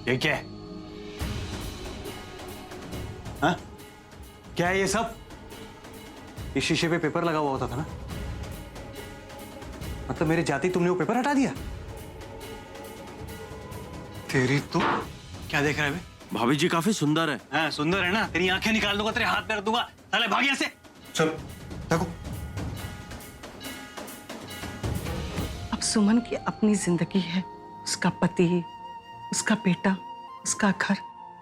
ये क्या है? हाँ? क्या है ये सब? इस शीशे पे पेपर लगा हुआ होता था ना? मतलब मेरे जाती तुमने वो पेपर हटा दिया? तेरी तो क्या देख रहा है बे? भाभी जी काफी सुंदर है। हाँ सुंदर है ना? तेरी आंखें निकाल दूंगा, तेरे हाथ पे रख दूंगा। साले भाग यहाँ से। चल देखो। अब सुमन की अपनी जिंदगी है, उसका पति, उसका बेटा, उसका घर।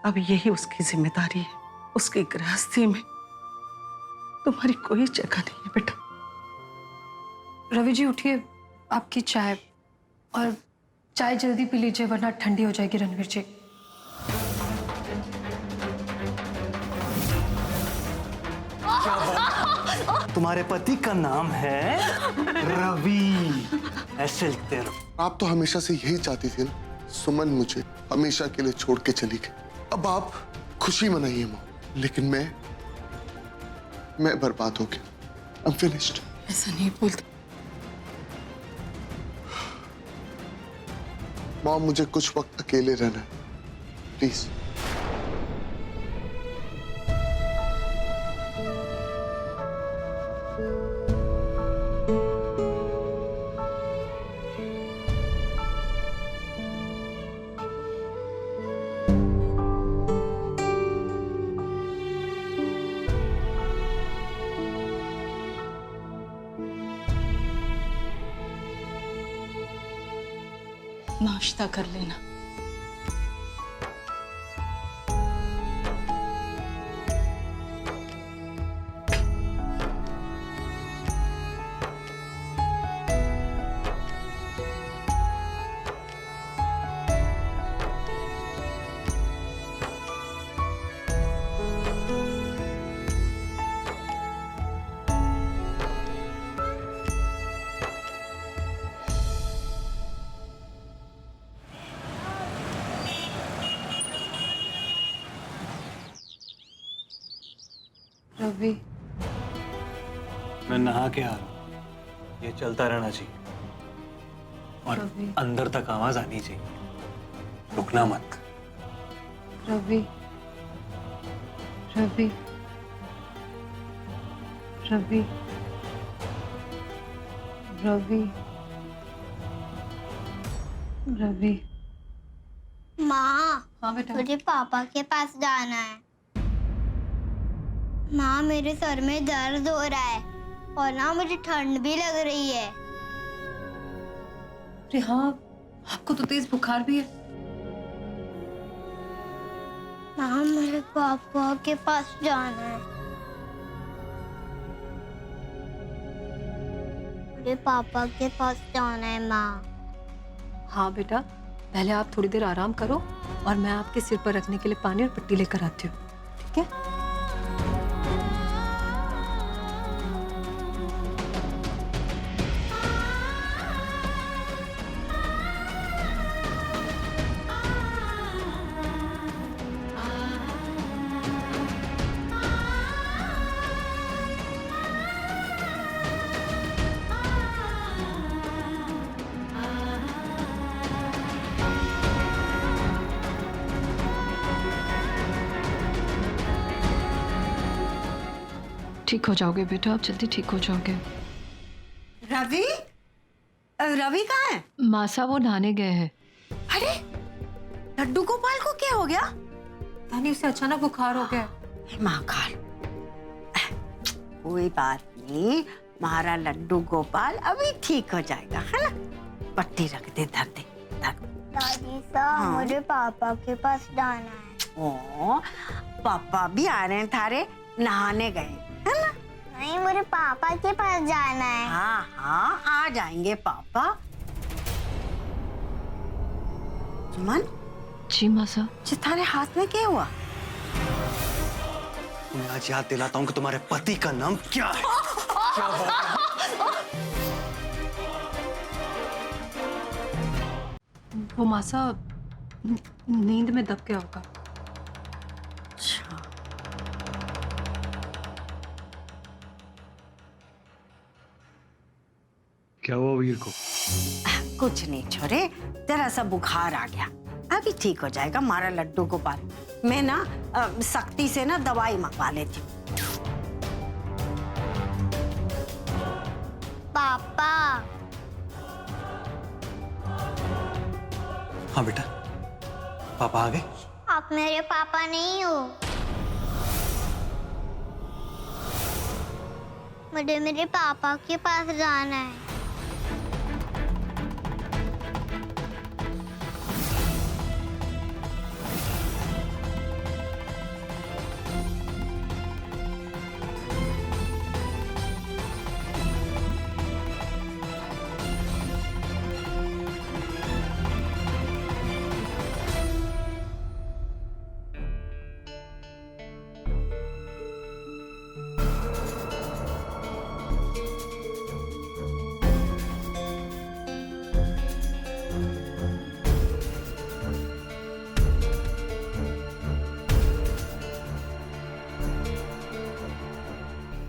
अब यही उसकी जिम्मेदारी है। उसकी गृहस्थी में तुम्हारी कोई जगह नहीं है बेटा। रवि जी उठिए, आपकी चाय, और चाय जल्दी पी लीजिए वरना ठंडी हो जाएगी रणवीर जी। तुम्हारे पति का नाम है रवि, ऐसे लिखते रहो। आप तो हमेशा से यही चाहती थी ना, सुमन मुझे हमेशा के लिए छोड़ के चली गई। अब आप खुशी मनाइए माँ, लेकिन मैं बर्बाद हो गया। I'm finished। ऐसा नहीं बोलते। माँ मुझे कुछ वक्त अकेले रहना है, प्लीज। नाश्ता कर लेना। रवि, मैं नहा के आ रहा हूँ, ये चलता रहना चाहिए और रवि। अंदर तक आवाज आनी चाहिए, रुकना मत। रवि, रवि, रवि, रवि, रवि। माँ, हाँ बेटा। मुझे पापा के पास जाना है। माँ, मेरे सर में दर्द हो रहा है और ना मुझे ठंड भी लग रही है। अरे हाँ, आपको तो तेज बुखार भी है। माँ, मुझे पापा के पास जाना है। मुझे पापा के पास जाना है माँ। हाँ बेटा, पहले आप थोड़ी देर आराम करो और मैं आपके सिर पर रखने के लिए पानी और पट्टी लेकर आती हूँ, ठीक है? ठीक हो जाओगे बेटा, आप जल्दी ठीक हो जाओगे। रवि, रवि कहाँ है? मासा वो नहाने गए हैं। अरे लड्डू गोपाल को क्या हो गया? यानी उसे अचानक बुखार हो गया। महाकाल, कोई बात नहीं, हमारा लड्डू गोपाल अभी ठीक हो जाएगा, है ना? पट्टी रख दे, धर दे, धर। दादी साहब, मुझे पापा के पास जाना है। ओ, पापा भी आ रहे हैं थारे, नहाने गए, है ना? नहीं, मुझे पापा के पास जाना है। हाँ हाँ, आ जाएंगे पापा। सुमन, जी मासा। तुम्हारे हाथ में क्या हुआ? मैं आज याद दिलाता हूँ कि तुम्हारे पति का नाम क्या है। क्या बात है? वो मासा नींद में दब गया होगा। अच्छा, क्या हुआ वीर को? कुछ नहीं छोरे, जरा सा बुखार आ गया, अभी ठीक हो जाएगा हमारा लड्डू गोपाल। मैं ना सख्ती से ना दवाई मंगवा लेती हूँ। पापा हाँ बेटा, पापा आ गए। आप मेरे पापा नहीं हो। मुझे मेरे पापा के पास जाना है।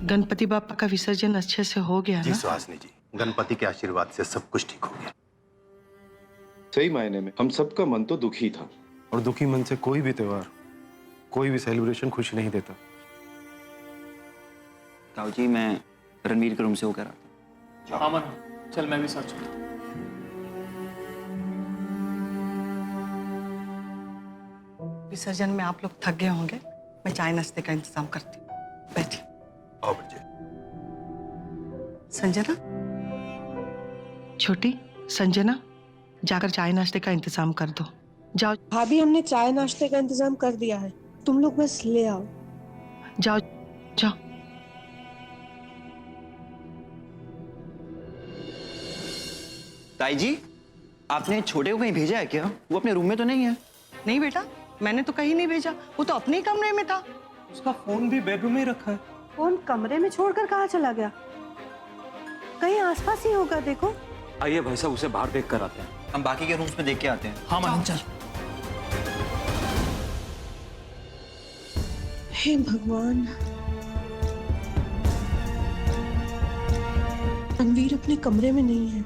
गणपति बापा का विसर्जन अच्छे से हो गया जी ना? सुहासिनी जी, गणपति के आशीर्वाद से सब कुछ ठीक हो गया। सही मायने में हम सबका मन तो दुखी था, और दुखी मन से कोई भी त्योहार, कोई भी सेलिब्रेशन खुशी नहीं देता। ताऊ जी, मैं रणवीर के रूम से होकर आता हूँ। अमन, चल मैं भी साथ चलता हूँ। विसर्जन में आप लोग थक गए होंगे, मैं चाय नाश्ते का इंतजाम करती हूँ। बैठिए। आओ बच्चे। संजना, छोटी संजना, जाकर चाय नाश्ते का इंतजाम कर दो। जाओ। भाभी, हमने चाय नाश्ते का इंतजाम कर दिया है, तुम लोग बस ले आओ। जाओ जाओ। ताई जी, आपने छोटे को कहीं भेजा है क्या? वो अपने रूम में तो नहीं है। नहीं बेटा, मैंने तो कहीं नहीं भेजा, वो तो अपने ही कमरे में था। उसका फोन भी बेडरूम में ही रखा है। फोन कमरे में छोड़कर कहाँ चला गया? कहीं आसपास ही होगा, देखो। आइए भाई साहब, उसे बाहर देख कर आते हैं। हम बाकी के रूम्स में देख के आते हैं। हाँ मान चल। हे भगवान, रणवीर अपने कमरे में नहीं है।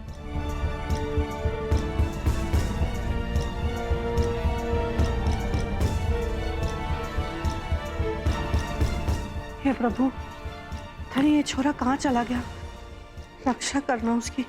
हे प्रभु, धनी ये छोरा कहाँ चला गया? रक्षा करना उसकी।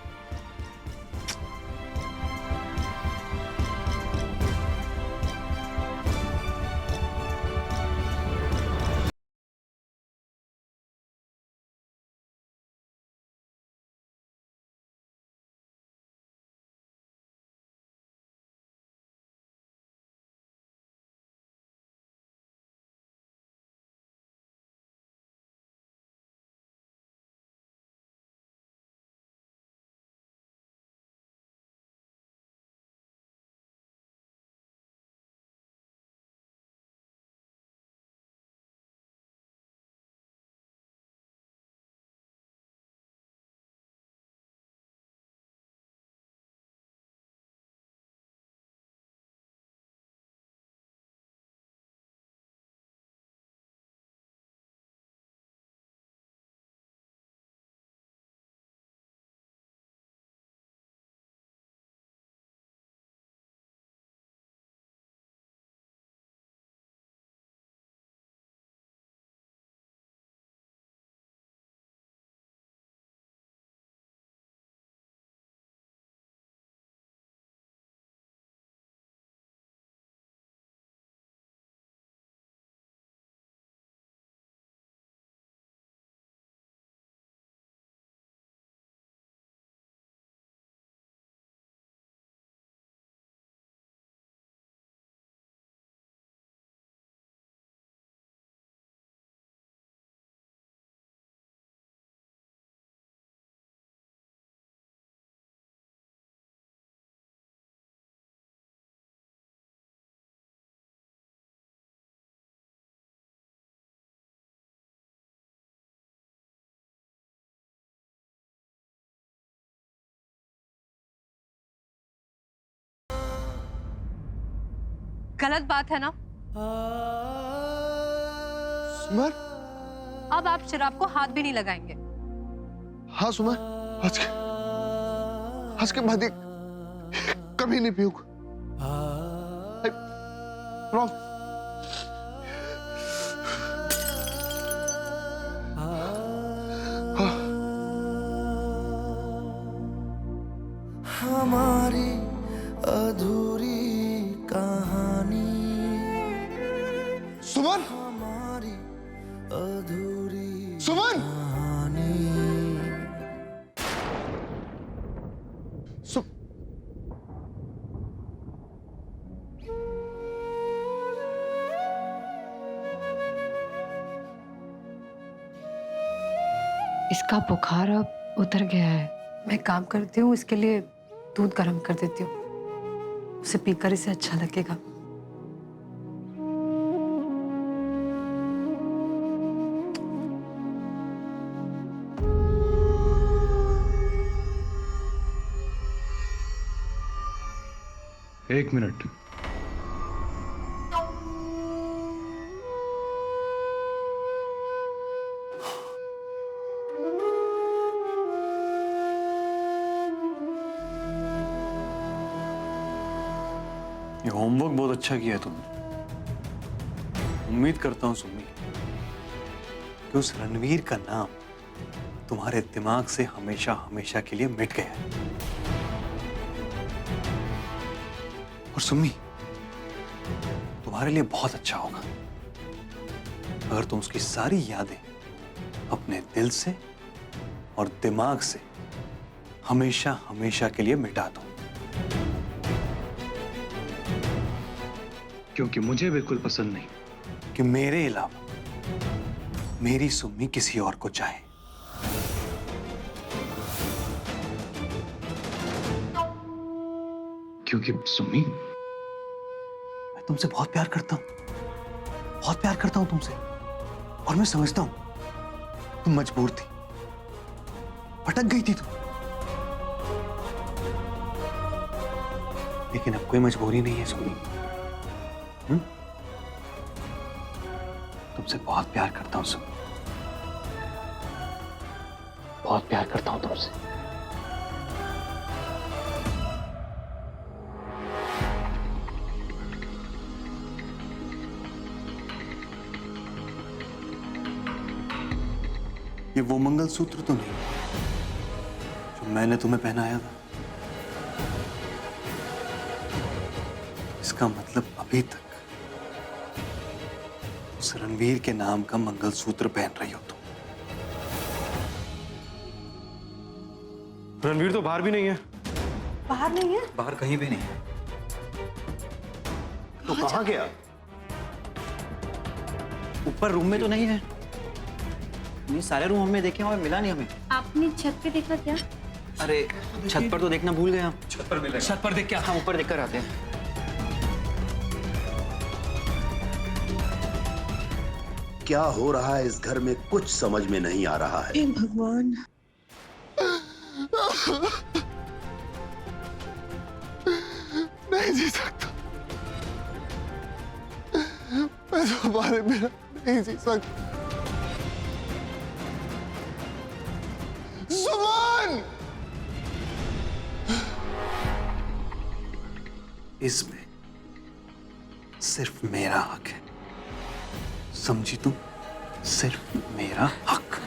गलत बात है ना? सुमन, अब आप शराब को हाथ भी नहीं लगाएंगे। हाँ सुमन, आज के बाद एक कभी नहीं पीऊंगा। प्रॉमिस। हमारी अधूरी कहानी, सुमन, हमारी अधूरी सुमन, कहानी। इसका बुखार अब उतर गया है। मैं काम करती हूँ, इसके लिए दूध गर्म कर देती हूँ, उसे पीकर इसे अच्छा लगेगा। एक मिनट। ये होमवर्क बहुत अच्छा किया है तुमने। उम्मीद करता हूँ सुम्मी कि उस रणवीर का नाम तुम्हारे दिमाग से हमेशा हमेशा के लिए मिट गया है। और सुम्मी, तुम्हारे लिए बहुत अच्छा होगा अगर तुम उसकी सारी यादें अपने दिल से और दिमाग से हमेशा हमेशा के लिए मिटा दो। क्योंकि मुझे बिल्कुल पसंद नहीं कि मेरे अलावा मेरी सुम्मी किसी और को चाहे। क्योंकि सुम्मी, मैं तुमसे बहुत प्यार करता हूं, बहुत प्यार करता हूं तुमसे। और मैं समझता हूं तुम मजबूर थी, भटक गई थी तुम। लेकिन अब कोई मजबूरी नहीं है सुम्मी। तुमसे बहुत प्यार करता हूं सुम्मी, बहुत प्यार करता हूं तुमसे। ये वो मंगलसूत्र तो नहीं जो मैंने तुम्हें पहनाया था। इसका मतलब अभी तक उस रणवीर के नाम का मंगलसूत्र पहन रही हो तुम। रणवीर तो बाहर भी नहीं है। बाहर नहीं है? बाहर कहीं भी नहीं है। तो कहाँ गया? ऊपर रूम में तो नहीं है। नहीं, सारे रूम हमने देखे और मिला नहीं हमें। आपने छत पे देखा क्या? अरे छत पर तो देखना भूल गए हम। छत पर मिलेगा। छत पर देख के हम ऊपर देखकर आते हैं। क्या हो रहा है इस घर में कुछ समझ में नहीं आ रहा है। हे भगवान, नहीं जी सकता, मैं तुम्हारे बिना नहीं जी सकता। सुमन! इसमें सिर्फ मेरा हक है, समझी तुम? सिर्फ मेरा हक।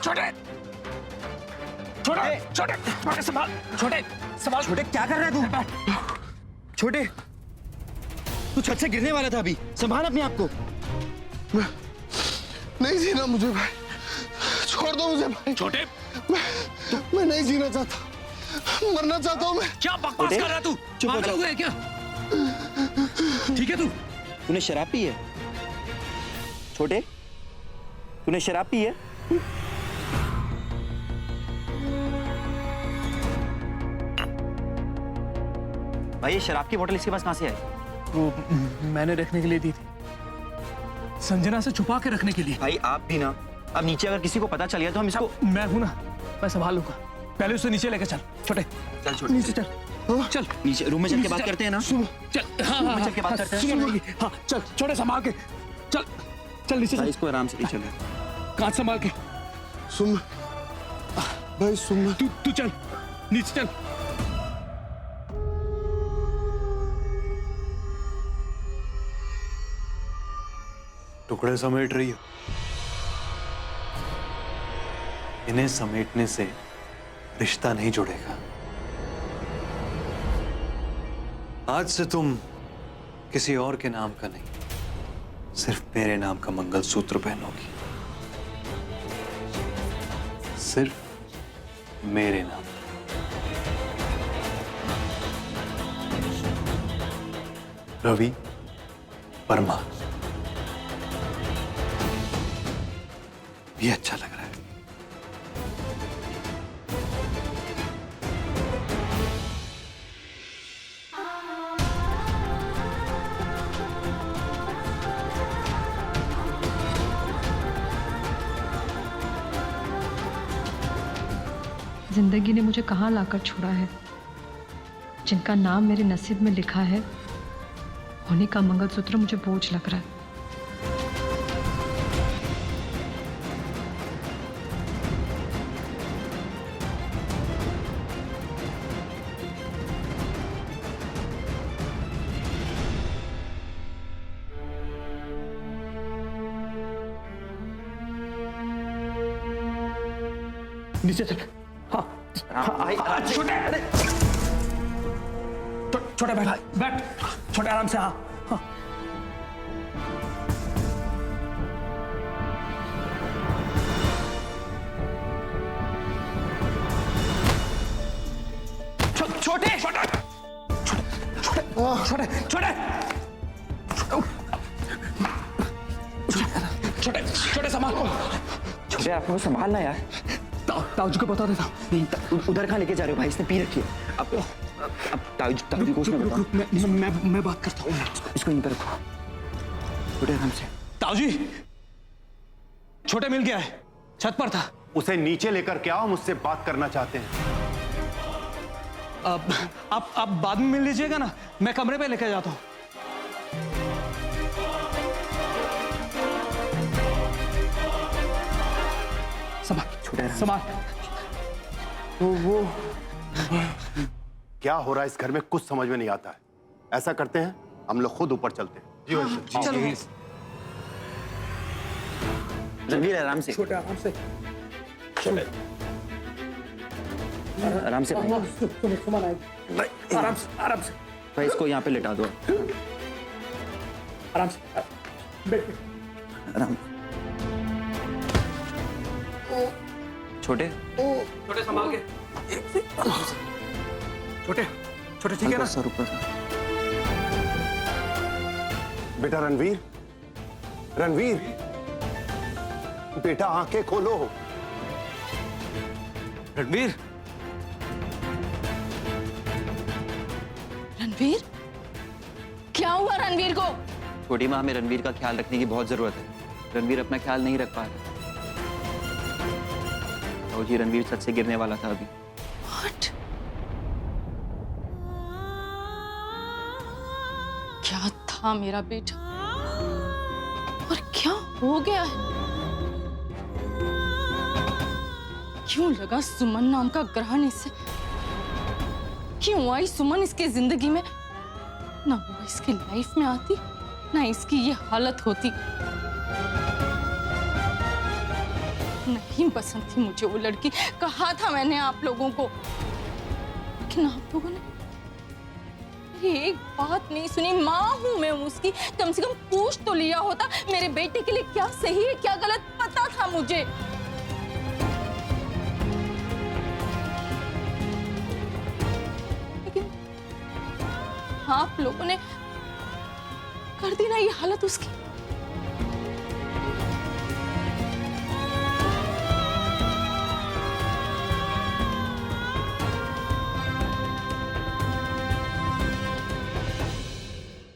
छोटे छोटे छोटे छोटे संभाल, छोटे संभाल। छोटे क्या कर रहा है तू? छोटे तू छत से गिरने वाला था अभी, संभाल अपने आप को। नहीं जीना मुझे भाई, छोड़ दो मुझे भाई। छोटे मैं नहीं जीना चाहता, मरना चाहता हूँ मैं। क्या बकवास कर रहा है तू? चुप हो पागल जा। हुआ है क्या? ठीक है तू? तूने शराब पी है? छोटे तूने शराब पी है? भाई ये शराब की बोतल इसके पास कहां से आई? वो मैंने रखने के लिए दी थी, संजना से छुपा के रखने के लिए। भाई आप भी ना, अब नीचे अगर किसी को पता चल गया तो हम इसको। मैं हूं ना, मैं संभाल लूंगा। पहले उसे नीचे लेके चल। छोटे चल छोटे नीचे चल, चल नीचे रूम में चल के बात करते हैं ना। चल। हाँ रूम में चल के बात करते हैं। हाँ चल, छोटे संभाल के चल, चल नीचे भाई चल। इसको आराम से ले चलो। कांच संभाल के। सुन भाई, सुन। तू चल नीचे चल। टुकड़े समेट रही हो, इन्हें समेटने से रिश्ता नहीं जुड़ेगा। आज से तुम किसी और के नाम का नहीं, सिर्फ मेरे नाम का मंगलसूत्र पहनोगी, सिर्फ मेरे नाम। रवि वर्मा। ये अच्छा लग रहा है। जिंदगी ने मुझे कहाँ लाकर छोड़ा है। जिनका नाम मेरे नसीब में लिखा है, होने का मंगलसूत्र मुझे बोझ लग रहा है। नीचे चल। हाँ हाँ छोटे, छोटे बैठ बैठ, छोटे आराम से। हाँ हाँ छोटे छोटे छोटे छोटे छोटे छोटे संभाल। छोटे आपको संभालना यार। ताऊजी को बता देता। नहीं उधर कहाँ लेके जा रहे हो भाई? इसने पी रखी है। अब ताऊजी को उसमें बताओ। मैं बात करता हूँ। इसको यहीं पर रखो। छोटे आराम से। ताऊजी, छोटे मिल गया है, छत पर था। उसे नीचे लेकर के आओ, मुझसे बात करना चाहते हैं। अब आप बाद में मिल लीजिएगा ना, मैं कमरे पे लेके जाता हूँ। संभाल। तो वो क्या हो रहा है इस घर में कुछ समझ में नहीं आता है। ऐसा करते हैं, हम लोग खुद ऊपर चलते हैं। रणवीर आराम से। छोटे आराम से। आराम से भाई। आराम से आराम से भाई इसको यहाँ पे लिटा दो। आराम से बैठ। आराम। छोटे छोटे संभाल के। छोटे छोटे ठीक है ना? सर ऊपर। बेटा रणवीर, रणवीर बेटा आंखें खोलो। रणवीर, रणवीर, क्या हुआ रणवीर को? छोटी माँ, हमें रणवीर का ख्याल रखने की बहुत जरूरत है। रणवीर अपना ख्याल नहीं रख पा रहा। जी रणवीर छत से गिरने वाला था अभी। What? क्या था मेरा बेटा और क्या हो गया है? क्यों लगा सुमन नाम का ग्रहण इसे? क्यों आई सुमन इसकी जिंदगी में? ना वो इसकी लाइफ में आती, ना इसकी ये हालत होती। नहीं पसंद थी मुझे वो लड़की, कहा था मैंने आप लोगों को, लेकिन आप लोगों ने मेरी एक बात नहीं सुनी। माँ हूं मैं उसकी, कम से कम पूछ तो लिया होता। मेरे बेटे के लिए क्या सही है क्या गलत पता था मुझे। लेकिन आप लोगों ने कर दी ना ये हालत उसकी।